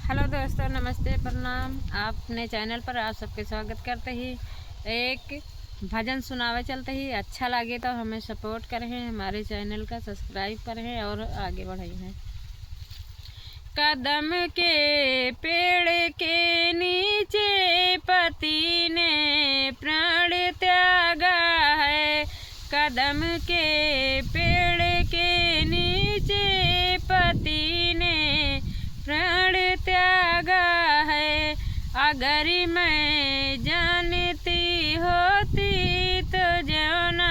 Hello दोस्तों, नमस्ते, प्रणाम। अपने चैनल पर आप सबके स्वागत करते ही एक भजन सुनावे चलते ही अच्छा लगे तो हमें सपोर्ट करें, हमारे चैनल का सब्सक्राइब करें और आगे बढ़ें। कदम के पेड़ के नीचे पति ने प्राण त्यागा है। कदम के पेड़ के नीचे पति ने प्राण त्यागा है। अगर मैं जानती होती तो जौना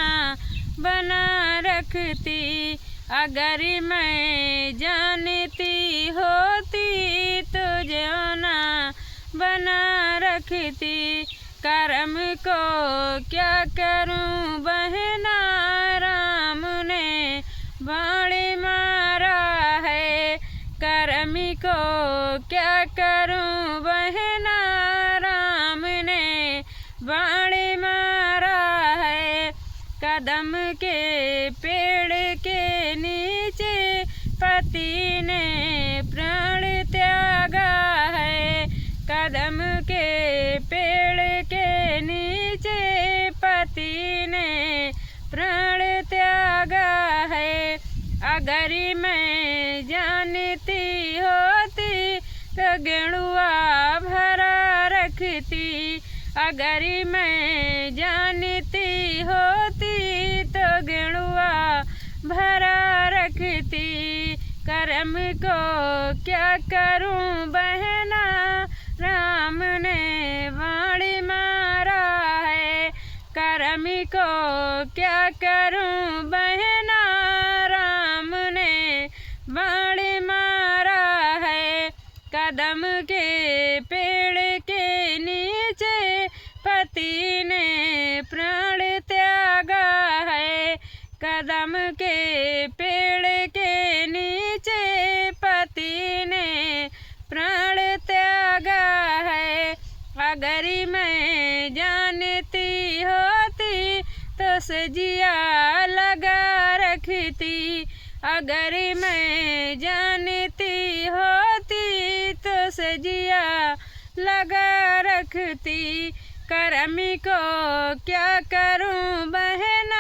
बना रखती। अगर मैं जानती होती तो जौना बना रखती। कर्म को क्या करूं बहना, राम ने बाण मारा है। कर्म को क्या करूं बहना, राम ने बाण मारा है। कदम के पेड़ के नीचे पति ने प्राण त्यागा है। कदम के पेड़ के नीचे पति ने प्राण त्यागा है। अगर मैं जानती होती तो गेड़ुआ भरा रखती। अगर मैं जानती होती तो गेड़ुआ भरा रखती। कर्म को क्या करूं बहना, राम ने बाण मारा है। कर्म को क्या करूं बहना, राम ने बाण मारा है। कदम के पेड़ के नीचे पति ने प्राण त्यागा है। कदम के पेड़ के नीचे पति ने प्राण त्यागा है। अगर मैं जानती होती तो सजिया लगा रखती। अगर मैं जानती होती तो सजिया लगा रखती। कर्म को क्या करूं बहना,